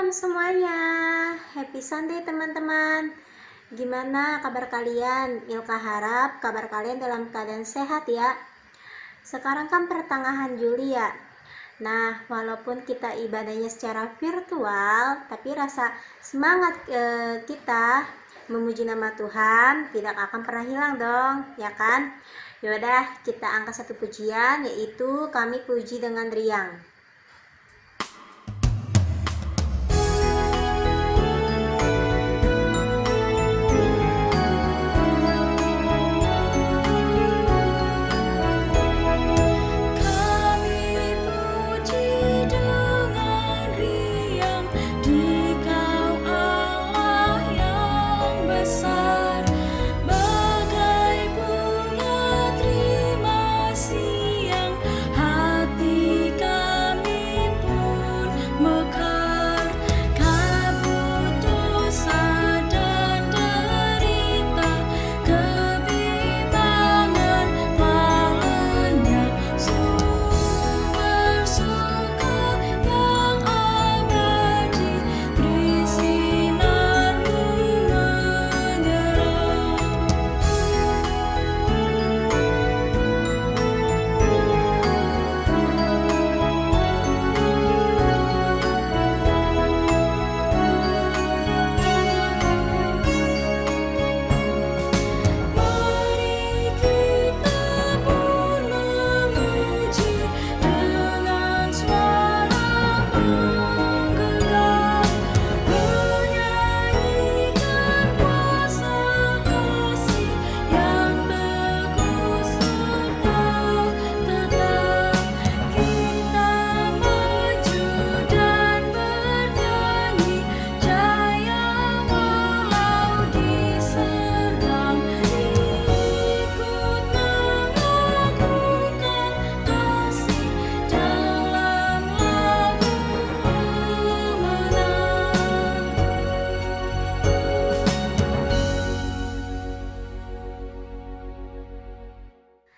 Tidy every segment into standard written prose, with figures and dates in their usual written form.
Shalom semuanya, happy Sunday teman-teman. Gimana kabar kalian? Ilka harap kabar kalian dalam keadaan sehat ya. Sekarang kan pertengahan Juli ya. Nah, walaupun kita ibadahnya secara virtual, tapi rasa semangat kita memuji nama Tuhan tidak akan pernah hilang dong, ya kan? Yaudah, kita angkat satu pujian, yaitu Kami Puji dengan Riang.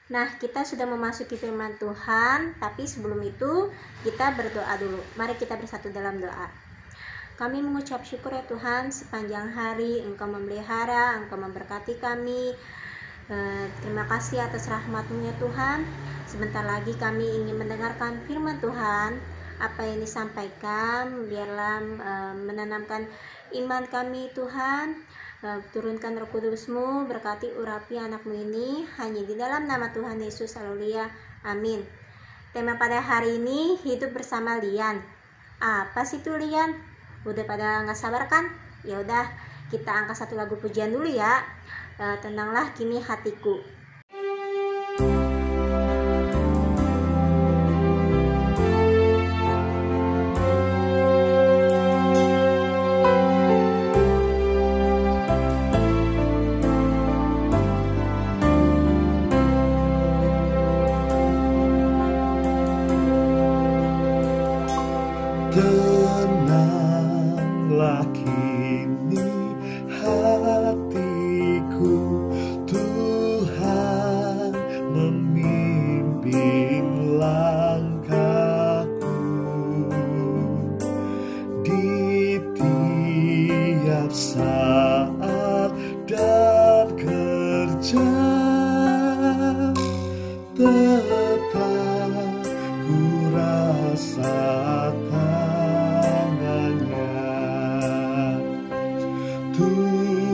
Nah, kita sudah memasuki firman Tuhan, tapi sebelum itu kita berdoa dulu. Mari kita bersatu dalam doa. Kami mengucap syukur ya Tuhan, sepanjang hari Engkau memelihara, Engkau memberkati kami. Terima kasih atas rahmat-Mu ya Tuhan. Sebentar lagi kami ingin mendengarkan firman Tuhan. Apa yang disampaikan, biarlah menanamkan iman kami Tuhan. Turunkan Roh Kudus-Mu, berkati urapi anak-Mu ini, hanya di dalam nama Tuhan Yesus, haleluya, amin. Tema pada hari ini, hidup bersama Lian. Apa sih itu Lian? Udah pada nggak sabar kan? Ya udah, kita angkat satu lagu pujian dulu ya. Tenanglah kini hatiku. Tenanglah kini hatiku, Tuhan membimbing langkahku di tiap saat dan kerja. Tetap ku rasakan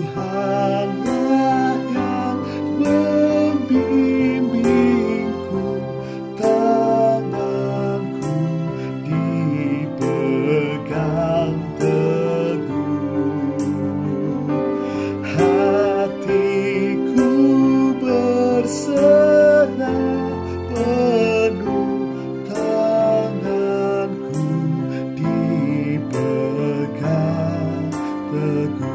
Tuhanlah yang membimbingku, tanganku dipegang teguh, hatiku berserah penuh, tanganku dipegang teguh.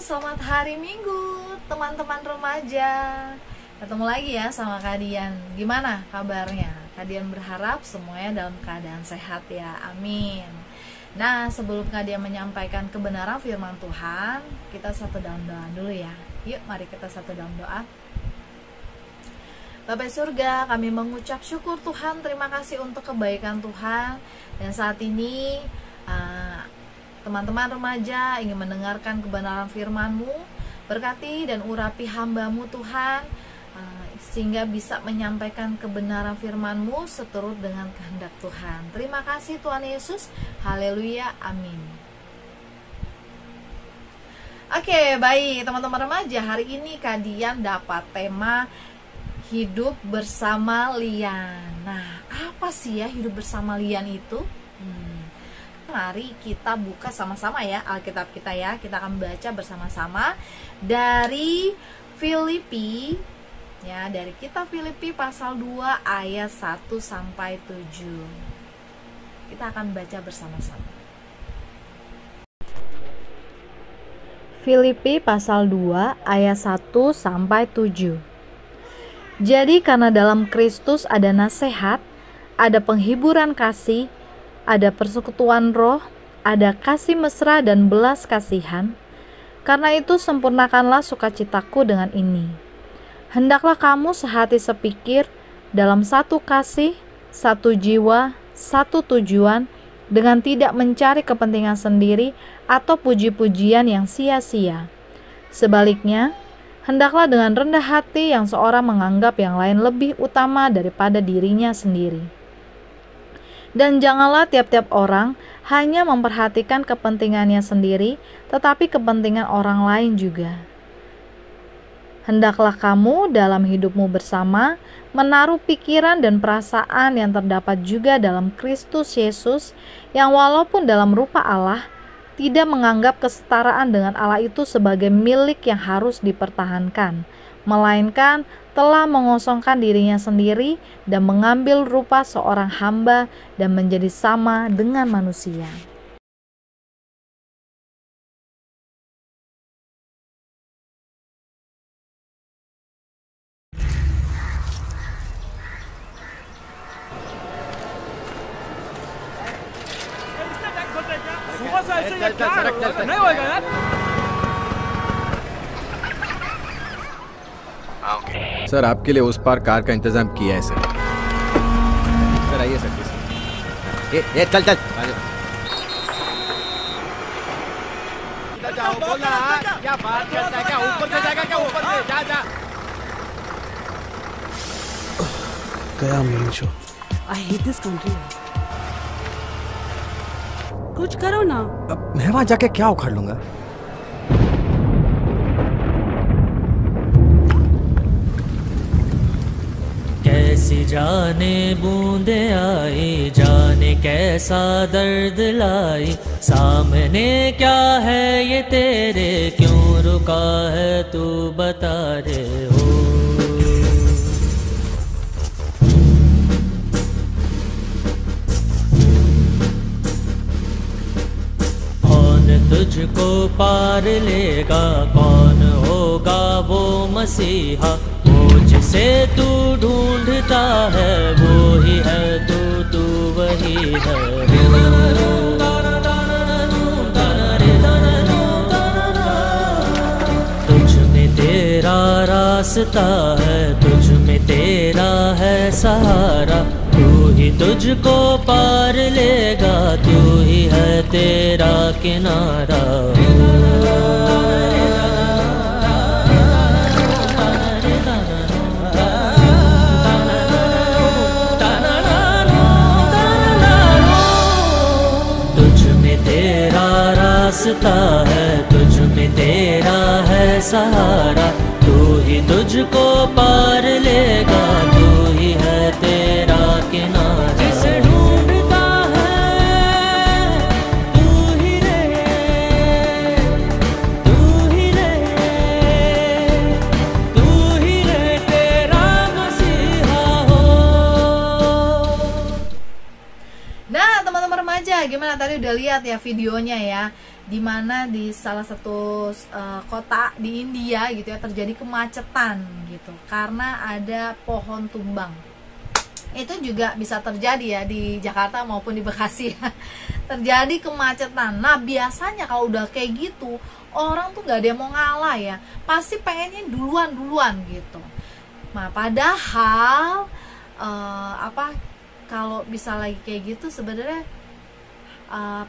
selamat hari Minggu teman-teman remaja. Ketemu lagi ya sama Kak Dian. Gimana kabarnya? Kak Dian berharap semuanya dalam keadaan sehat ya, amin. Nah, sebelum Kak Dian menyampaikan kebenaran firman Tuhan, kita satu dalam doa dulu ya. Yuk, mari kita satu dalam doa. Bapa surga, kami mengucap syukur Tuhan, terima kasih untuk kebaikan Tuhan. Dan saat ini teman-teman remaja ingin mendengarkan kebenaran firman-Mu. Berkati dan urapi hamba-Mu Tuhan, sehingga bisa menyampaikan kebenaran firman-Mu seturut dengan kehendak Tuhan. Terima kasih Tuhan Yesus, haleluya, amin. Oke, baik teman-teman remaja, hari ini Kak Dian dapat tema hidup bersama lian. Nah, apa sih ya hidup bersama lian itu? Mari kita buka sama-sama ya Alkitab kita ya. Kita akan baca bersama-sama dari Filipi ya, dari kitab Filipi pasal 2 ayat 1 sampai 7. Kita akan baca bersama-sama. Filipi pasal 2 ayat 1 sampai 7. Jadi karena dalam Kristus ada nasihat, ada penghiburan kasih, ada persekutuan roh, ada kasih mesra dan belas kasihan. Karena itu sempurnakanlah sukacitaku dengan ini. Hendaklah kamu sehati sepikir, dalam satu kasih, satu jiwa, satu tujuan, dengan tidak mencari kepentingan sendiri atau puji-pujian yang sia-sia. Sebaliknya, hendaklah dengan rendah hati yang seorang menganggap yang lain lebih utama daripada dirinya sendiri. Dan janganlah tiap-tiap orang hanya memperhatikan kepentingannya sendiri, tetapi kepentingan orang lain juga. Hendaklah kamu dalam hidupmu bersama menaruh pikiran dan perasaan yang terdapat juga dalam Kristus Yesus, yang walaupun dalam rupa Allah, tidak menganggap kesetaraan dengan Allah itu sebagai milik yang harus dipertahankan, melainkan telah mengosongkan dirinya sendiri dan mengambil rupa seorang hamba dan menjadi sama dengan manusia. Sir आपके लिए उस पार कार का इंतजाम किया है sir. Sir आइए sir please. ये चल चल जाओ बोला क्या बात करता है, क्या ऊपर से जाएगा, क्या ऊपर से जा जा। गया main show. I hate this country. कुछ करो ना। अब मैं वहां जाके क्या उखाड़ लूंगा। कैसी जाने बूंदे आई, जाने कैसा दर्द लाई, सामने क्या है ये तेरे, क्यों रुका है तू बता रे हो। कौन तुझको पार लेगा, कौन होगा वो मसीहा, जिसे तू ढूंढता है वो ही है तू वही है। तुझ में तेरा रास्ता है, तुझ में तेरा है सहारा, तू ही तुझको पार लेगा, तू ही है तेरा किनारा। रास्ता है, तुझ में तेरा है सहारा, तू ही तुझको पार लेगा, तू ही है तेरा किनारा। जिसे ढूंढता है तू ही रहे, तू ही रहे, तू ही रहे तेरा मसीहा हो। Nah teman-teman remaja, gimana tadi udah lihat ya videonya ya. dimana di salah satu kota di India gitu ya terjadi kemacetan gitu karena ada pohon tumbang. Itu juga bisa terjadi ya di Jakarta maupun di Bekasi ya. Terjadi kemacetan. Nah biasanya kalau udah kayak gitu orang tuh gak ada yang mau ngalah ya, pasti pengennya duluan gitu. Nah padahal kalau bisa lagi kayak gitu sebenarnya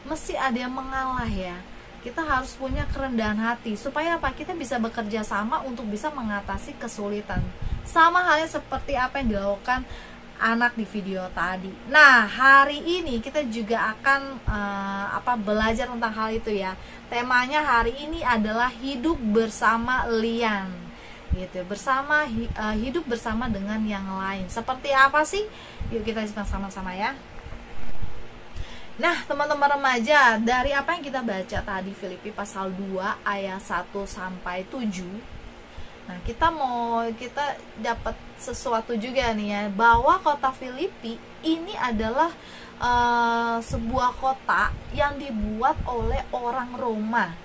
mesti ada yang mengalah ya. Kita harus punya kerendahan hati supaya apa? Kita bisa bekerja sama untuk bisa mengatasi kesulitan. Sama halnya seperti apa yang dilakukan anak di video tadi. Nah, hari ini kita juga akan belajar tentang hal itu ya. Temanya hari ini adalah hidup bersama lian. Gitu. Hidup bersama dengan yang lain. Seperti apa sih? Yuk kita simak sama-sama ya. Nah, teman-teman remaja, dari apa yang kita baca tadi Filipi pasal 2 ayat 1 sampai 7. Nah, kita dapat sesuatu juga nih ya, bahwa kota Filipi ini adalah sebuah kota yang dibuat oleh orang Roma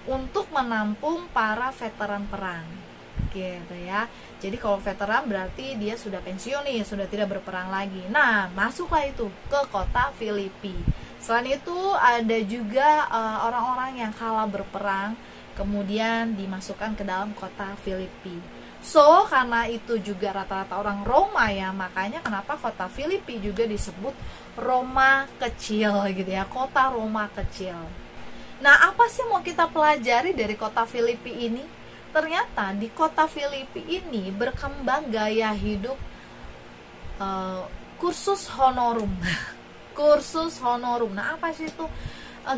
untuk menampung para veteran perang. Gitu ya. Jadi kalau veteran berarti dia sudah pensiun nih, sudah tidak berperang lagi. Nah, masuklah itu ke kota Filipi. Selain itu ada juga orang-orang yang kalah berperang kemudian dimasukkan ke dalam kota Filipi. So, karena itu juga rata-rata orang Roma ya, makanya kenapa kota Filipi juga disebut Roma kecil gitu ya, kota Roma kecil. Nah, apa sih mau kita pelajari dari kota Filipi ini? Ternyata di kota Filipi ini berkembang gaya hidup kursus honorum. Kursus honorum. Nah, apa sih itu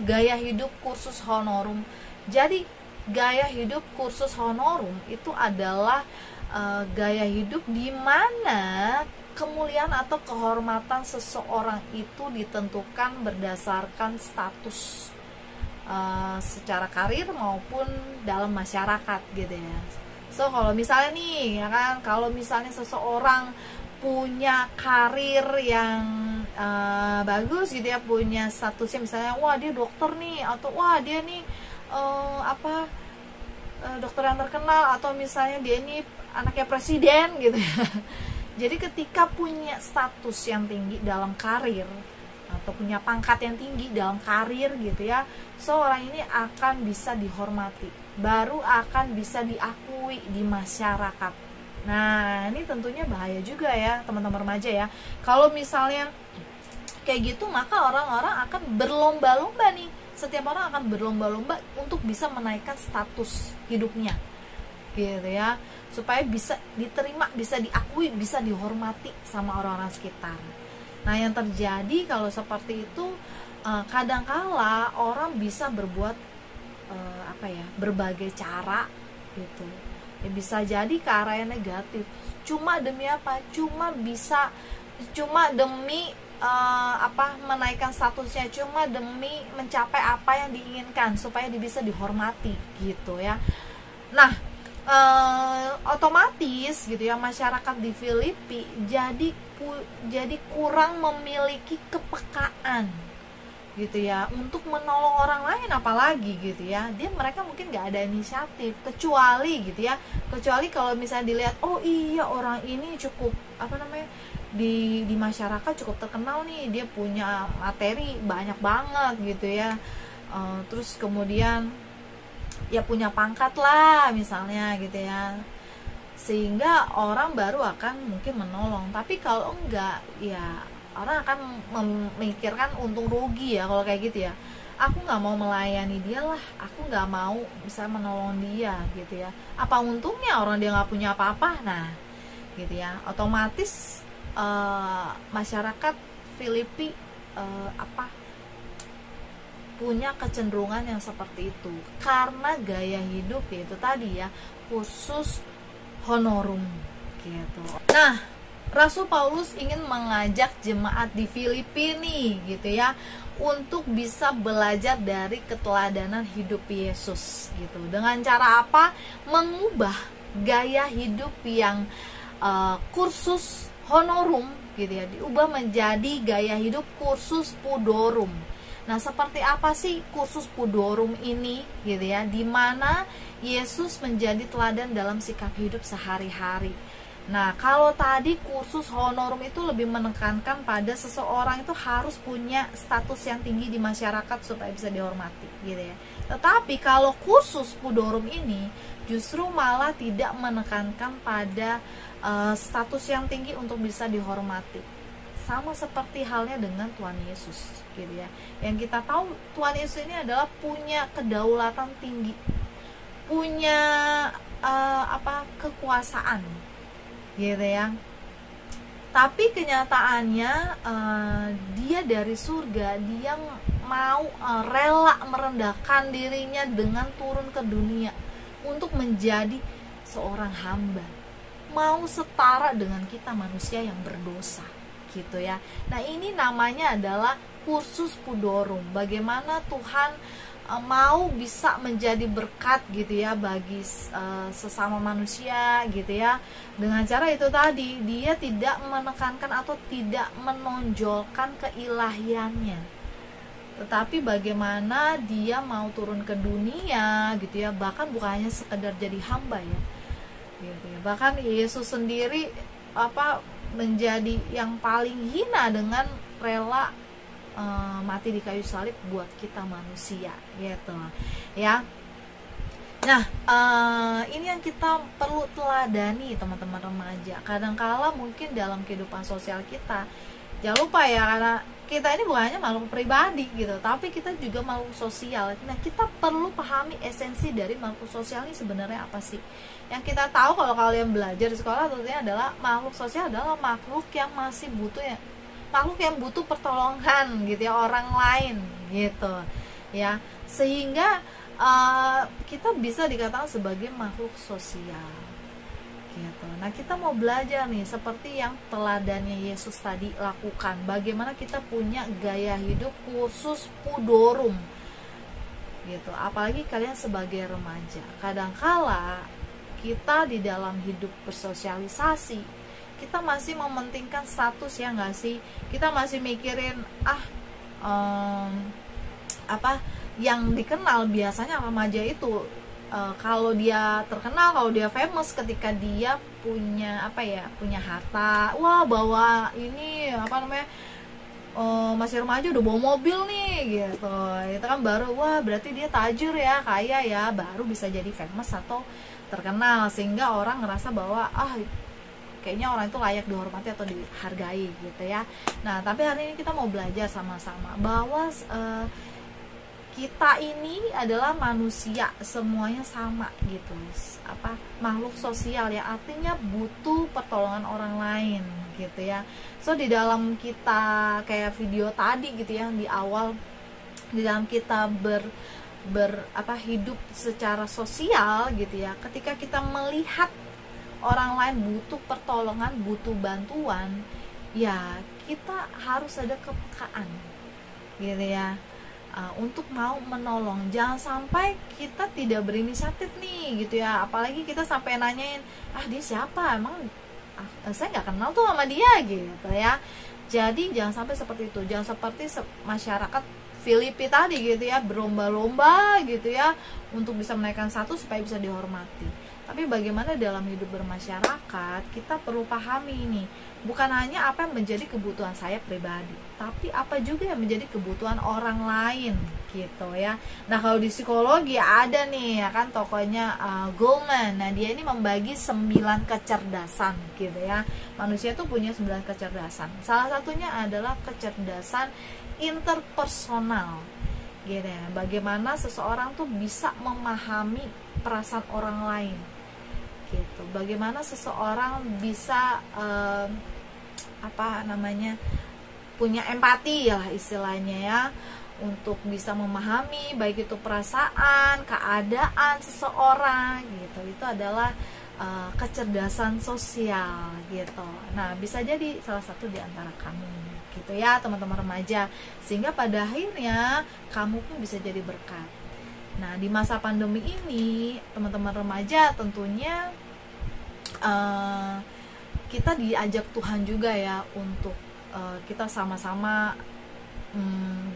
gaya hidup kursus honorum? Jadi gaya hidup kursus honorum itu adalah gaya hidup di mana kemuliaan atau kehormatan seseorang itu ditentukan berdasarkan status secara karir maupun dalam masyarakat gitu ya. So kalau misalnya nih ya kan, kalau misalnya seseorang punya karir yang bagus gitu ya, punya statusnya misalnya wah dia dokter nih, atau wah dia nih dokter yang terkenal, atau misalnya dia ini anaknya presiden gitu ya. Jadi ketika punya status yang tinggi dalam karir atau punya pangkat yang tinggi dalam karir gitu ya, seorang ini akan bisa dihormati, baru akan bisa diakui di masyarakat. Nah, ini tentunya bahaya juga ya teman-teman remaja ya. Kalau misalnya kayak gitu, maka orang-orang akan berlomba-lomba nih. Setiap orang akan berlomba-lomba untuk bisa menaikkan status hidupnya gitu ya, supaya bisa diterima, bisa diakui, bisa dihormati sama orang-orang sekitar. Nah, yang terjadi kalau seperti itu, kadangkala orang bisa berbuat berbagai cara gitu. Ya, bisa jadi ke arah yang negatif. Cuma demi apa? Cuma demi menaikkan statusnya, cuma demi mencapai apa yang diinginkan supaya dia bisa dihormati gitu ya. Nah, otomatis gitu ya, masyarakat di Filipi jadi kurang memiliki kepekaan gitu ya untuk menolong orang lain, apalagi gitu ya, mereka mungkin nggak ada inisiatif, kecuali kalau misalnya dilihat, oh iya orang ini cukup di masyarakat cukup terkenal nih, dia punya materi banyak banget gitu ya, terus kemudian ya punya pangkat lah misalnya gitu ya, sehingga orang baru akan mungkin menolong. Tapi kalau enggak ya orang akan memikirkan untung rugi ya. Kalau kayak gitu ya, aku nggak mau melayani dia lah, aku nggak mau bisa menolong dia gitu ya, apa untungnya orang dia nggak punya apa-apa. Nah gitu ya, otomatis masyarakat Filipi punya kecenderungan yang seperti itu karena gaya hidup itu tadi ya, khusus honorum gitu. Nah, Rasul Paulus ingin mengajak jemaat di Filipi nih gitu ya, untuk bisa belajar dari keteladanan hidup Yesus gitu. Dengan cara apa? Mengubah gaya hidup yang kursus honorum gitu ya, diubah menjadi gaya hidup kursus pudorum. Nah, seperti apa sih kursus Pudorum ini gitu ya, di mana Yesus menjadi teladan dalam sikap hidup sehari-hari. Nah, kalau tadi kursus Honorum itu lebih menekankan pada seseorang itu harus punya status yang tinggi di masyarakat supaya bisa dihormati gitu ya. Tetapi kalau kursus Pudorum ini justru malah tidak menekankan pada status yang tinggi untuk bisa dihormati. Sama seperti halnya dengan Tuhan Yesus gitu ya. Yang kita tahu Tuhan Yesus ini adalah punya kedaulatan tinggi, punya kekuasaan gitu ya. Tapi kenyataannya dia dari surga, dia mau rela merendahkan dirinya dengan turun ke dunia untuk menjadi seorang hamba, mau setara dengan kita manusia yang berdosa gitu ya. Nah, ini namanya adalah kursus Pudorum. Bagaimana Tuhan mau bisa menjadi berkat gitu ya bagi sesama manusia gitu ya. Dengan cara itu tadi, dia tidak menekankan atau tidak menonjolkan keilahiannya, tetapi bagaimana dia mau turun ke dunia gitu ya. Bahkan bukan hanya sekedar jadi hamba ya gitu ya. Bahkan Yesus sendiri menjadi yang paling hina dengan rela mati di kayu salib buat kita manusia gitu ya. Nah, ini yang kita perlu teladani teman-teman remaja. Kadangkala mungkin dalam kehidupan sosial kita, jangan lupa ya, karena kita ini bukan hanya makhluk pribadi gitu, tapi kita juga makhluk sosial. Nah, kita perlu pahami esensi dari makhluk sosial ini sebenarnya apa sih. Yang kita tahu kalau kalian belajar di sekolah tentunya adalah makhluk sosial adalah makhluk yang masih butuh ya, makhluk yang butuh pertolongan gitu ya, orang lain gitu ya, sehingga kita bisa dikatakan sebagai makhluk sosial gitu. Nah, kita mau belajar nih seperti yang teladannya Yesus tadi lakukan, bagaimana kita punya gaya hidup kursus Pudorum gitu. Apalagi kalian sebagai remaja, kadangkala kita di dalam hidup bersosialisasi, kita masih mementingkan status ya nggak sih. Kita masih mikirin yang dikenal. Biasanya remaja itu kalau dia terkenal, kalau dia famous, ketika dia punya punya harta, wah bawa ini masih remaja udah bawa mobil nih gitu, itu kan baru wah berarti dia tajir ya, kaya ya, baru bisa jadi famous atau terkenal, sehingga orang ngerasa bahwa kayaknya orang itu layak dihormati atau dihargai gitu ya. Nah, tapi hari ini kita mau belajar sama-sama bahwa kita ini adalah manusia, semuanya sama gitu, makhluk sosial ya, artinya butuh pertolongan orang lain gitu ya. So di dalam kita kayak video tadi gitu ya, di awal, di dalam kita hidup secara sosial gitu ya, ketika kita melihat orang lain butuh pertolongan, butuh bantuan, ya kita harus ada kepekaan gitu ya, untuk mau menolong. Jangan sampai kita tidak berinisiatif nih gitu ya, apalagi kita sampai nanyain, dia siapa, emang saya nggak kenal tuh sama dia gitu ya. Jadi jangan sampai seperti itu, jangan seperti masyarakat Filipi tadi gitu ya, berlomba-lomba gitu ya untuk bisa menaikkan status supaya bisa dihormati. Tapi bagaimana dalam hidup bermasyarakat, kita perlu pahami ini, bukan hanya apa yang menjadi kebutuhan saya pribadi, tapi apa juga yang menjadi kebutuhan orang lain gitu ya. Nah, kalau di psikologi ada nih ya kan tokohnya Goleman. Nah, dia ini membagi 9 kecerdasan gitu ya. Manusia tuh punya 9 kecerdasan. Salah satunya adalah kecerdasan interpersonal gitu ya. Bagaimana seseorang tuh bisa memahami perasaan orang lain gitu. Bagaimana seseorang bisa punya empati ya istilahnya ya, untuk bisa memahami baik itu perasaan, keadaan seseorang gitu. Itu adalah kecerdasan sosial gitu. Nah, bisa jadi salah satu di antara kamu gitu ya, teman-teman remaja, sehingga pada akhirnya kamu pun bisa jadi berkat. Nah, di masa pandemi ini, teman-teman remaja tentunya kita diajak Tuhan juga ya untuk kita sama-sama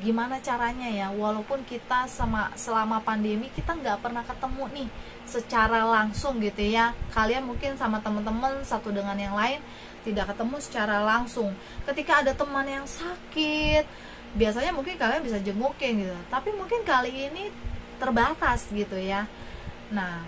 gimana caranya ya, walaupun kita selama pandemi kita nggak pernah ketemu nih secara langsung gitu ya. Kalian mungkin sama teman-teman satu dengan yang lain tidak ketemu secara langsung. Ketika ada teman yang sakit, biasanya mungkin kalian bisa jengukin gitu, tapi mungkin kali ini terbatas gitu ya. Nah,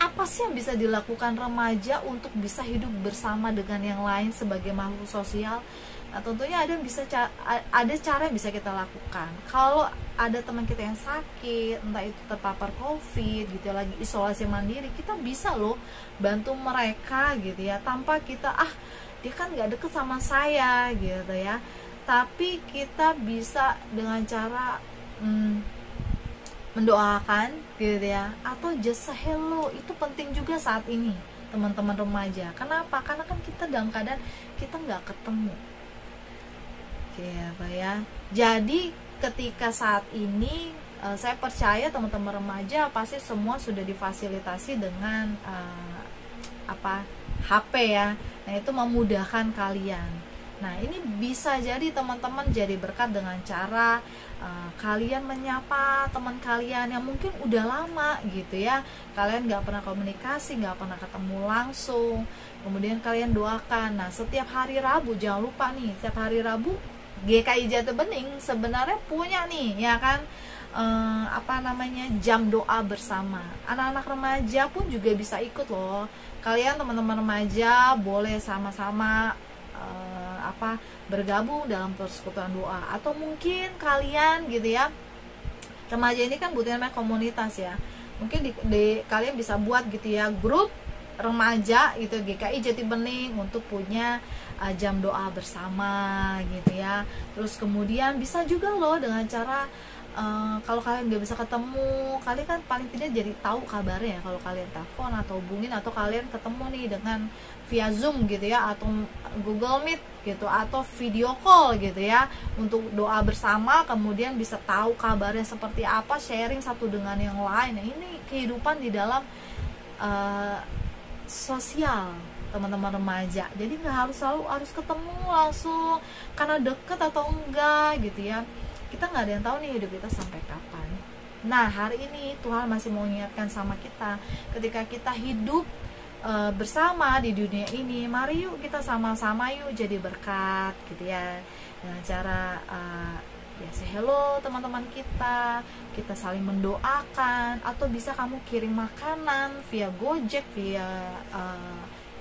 apa sih yang bisa dilakukan remaja untuk bisa hidup bersama dengan yang lain sebagai makhluk sosial? Nah, tentunya ada cara yang bisa kita lakukan. Kalau ada teman kita yang sakit, entah itu terpapar COVID gitu, lagi isolasi mandiri, kita bisa loh bantu mereka gitu ya, tanpa kita dia kan nggak deket sama saya gitu ya. Tapi kita bisa dengan cara mendoakan gitu ya, atau just say hello. Itu penting juga saat ini teman-teman remaja. Kenapa? Karena kan kita dalam keadaan kita nggak ketemu. Oke apa ya. Jadi ketika saat ini saya percaya teman-teman remaja pasti semua sudah difasilitasi dengan HP ya. Nah, itu memudahkan kalian. Nah, ini bisa jadi teman-teman jadi berkat dengan cara kalian menyapa teman kalian yang mungkin udah lama gitu ya. Kalian gak pernah komunikasi, gak pernah ketemu langsung. Kemudian kalian doakan. Nah, setiap hari Rabu, jangan lupa nih, setiap hari Rabu GKI Jati Bening sebenarnya punya nih ya kan jam doa bersama. Anak-anak remaja pun juga bisa ikut loh. Kalian teman-teman remaja boleh sama-sama bergabung dalam persekutuan doa, atau mungkin kalian gitu ya, remaja ini kan butuh namanya komunitas ya, mungkin kalian bisa buat gitu ya grup remaja gitu GKI Jati Bening untuk punya jam doa bersama gitu ya. Terus kemudian bisa juga loh dengan cara kalau kalian nggak bisa ketemu, kalian kan paling tidak jadi tahu kabarnya. Kalau kalian telepon atau hubungin, atau kalian ketemu nih dengan via Zoom gitu ya, atau Google Meet gitu, atau video call gitu ya, untuk doa bersama, kemudian bisa tahu kabarnya seperti apa, sharing satu dengan yang lain. Nah, ini kehidupan di dalam sosial teman-teman remaja. Jadi nggak harus ketemu langsung karena deket atau enggak gitu ya. Kita nggak ada yang tahu nih hidup kita sampai kapan. Nah, hari ini Tuhan masih mau mengingatkan sama kita, ketika kita hidup bersama di dunia ini, mari yuk kita sama-sama yuk jadi berkat gitu ya, dengan cara ya say hello teman-teman kita saling mendoakan, atau bisa kamu kirim makanan via Gojek, via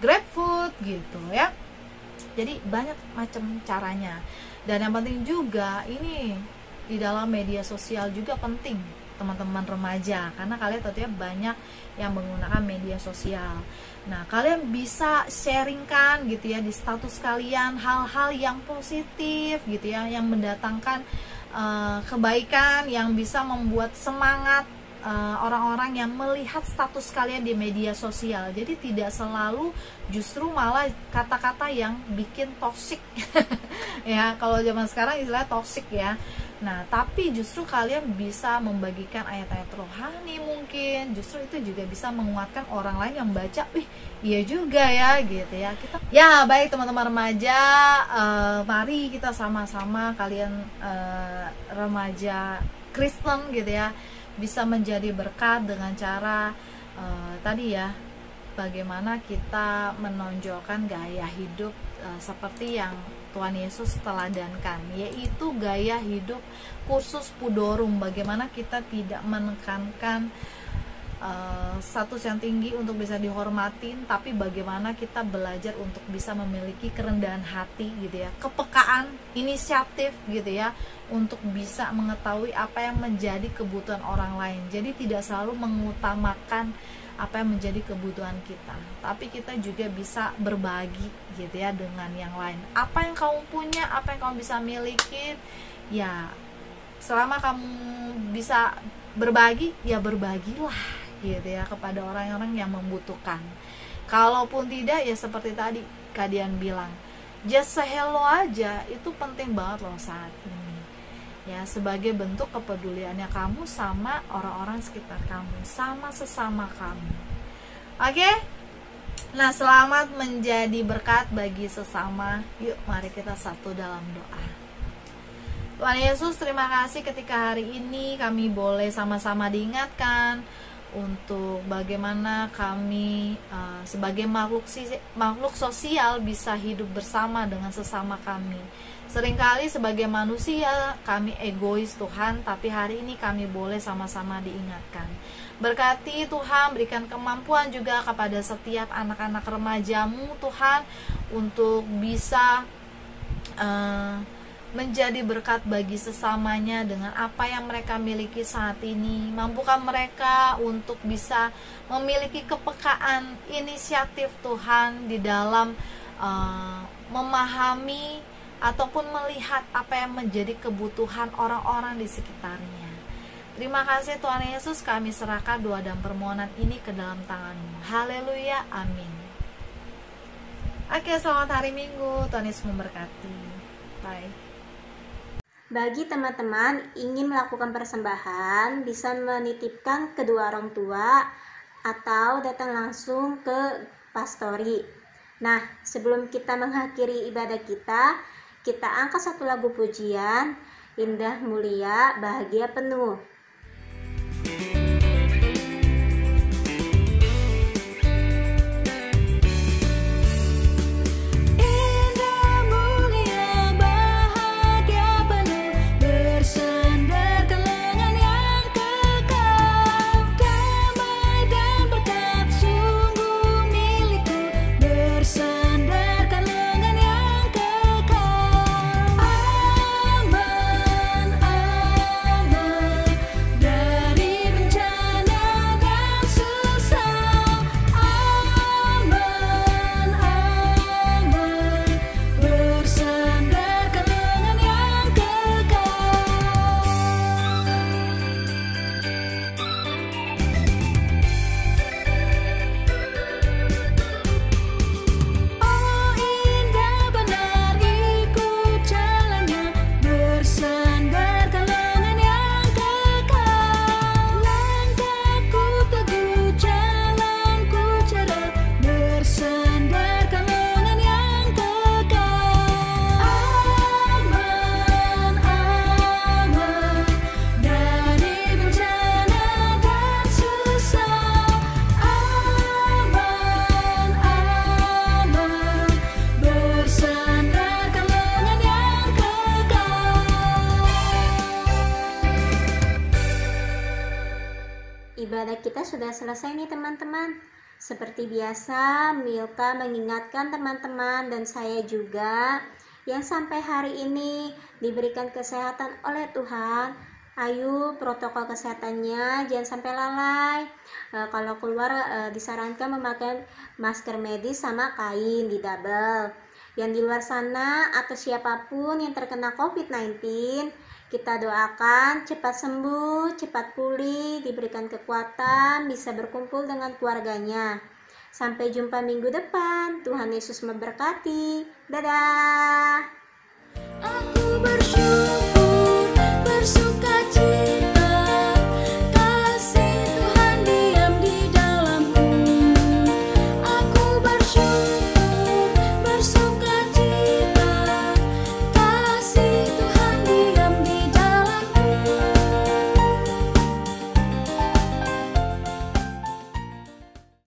GrabFood gitu ya. Jadi banyak macam caranya. Dan yang penting juga ini di dalam media sosial juga penting teman-teman remaja, karena kalian tentunya banyak yang menggunakan media sosial. Nah, kalian bisa sharingkan gitu ya di status kalian hal-hal yang positif gitu ya, yang mendatangkan kebaikan, yang bisa membuat semangat orang-orang yang melihat status kalian di media sosial. Jadi tidak selalu justru malah kata-kata yang bikin toksik ya, kalau zaman sekarang istilahnya toksik ya. Nah, tapi justru kalian bisa membagikan ayat-ayat rohani, mungkin justru itu juga bisa menguatkan orang lain yang baca, iya juga ya gitu ya. Baik teman-teman remaja, mari kita sama-sama kalian remaja Kristen gitu ya, bisa menjadi berkat dengan cara tadi ya, bagaimana kita menonjolkan gaya hidup seperti yang Tuhan Yesus teladankan, yaitu gaya hidup kursus pudorum. Bagaimana kita tidak menekankan status yang tinggi untuk bisa dihormatin, tapi bagaimana kita belajar untuk bisa memiliki kerendahan hati gitu ya, kepekaan, inisiatif gitu ya, untuk bisa mengetahui apa yang menjadi kebutuhan orang lain. Jadi tidak selalu mengutamakan apa yang menjadi kebutuhan kita, tapi kita juga bisa berbagi gitu ya dengan yang lain. Apa yang kamu punya, apa yang kamu bisa miliki, ya selama kamu bisa berbagi, ya berbagilah gitu ya kepada orang-orang yang membutuhkan. Kalaupun tidak, ya seperti tadi Kak Dian bilang, just say hello aja, itu penting banget loh saat ini ya, sebagai bentuk kepeduliannya kamu sama orang-orang sekitar kamu, sama sesama kamu. Oke? Nah, selamat menjadi berkat bagi sesama. Yuk, mari kita satu dalam doa. Tuhan Yesus, terima kasih ketika hari ini kami boleh sama-sama diingatkan untuk bagaimana kami sebagai makhluk sosial bisa hidup bersama dengan sesama kami. Seringkali sebagai manusia kami egois Tuhan, tapi hari ini kami boleh sama-sama diingatkan. Berkati Tuhan, berikan kemampuan juga kepada setiap anak-anak remajamu Tuhan, untuk bisa menjadi berkat bagi sesamanya dengan apa yang mereka miliki saat ini. Mampukan mereka untuk bisa memiliki kepekaan inisiatif Tuhan di dalam memahami ataupun melihat apa yang menjadi kebutuhan orang-orang di sekitarnya. Terima kasih Tuhan Yesus, kami serahkan doa dan permohonan ini ke dalam tangan-Mu. Haleluya, amin. Oke, selamat hari Minggu, Tuhan Yesus memberkati. Bye. Bagi teman-teman ingin melakukan persembahan, bisa menitipkan kedua orang tua atau datang langsung ke pastori. Nah, sebelum kita mengakhiri ibadah kita angkat satu lagu pujian, Indah Mulia Bahagia Penuh. Ibadah kita sudah selesai nih teman-teman. Seperti biasa, Milka mengingatkan teman-teman dan saya juga yang sampai hari ini diberikan kesehatan oleh Tuhan. Ayo protokol kesehatannya jangan sampai lalai. Kalau keluar disarankan memakai masker medis sama kain di double. Yang di luar sana atau siapapun yang terkena COVID-19, kita doakan cepat sembuh, cepat pulih, diberikan kekuatan, bisa berkumpul dengan keluarganya. Sampai jumpa minggu depan. Tuhan Yesus memberkati. Dadah. Aku bersyukur.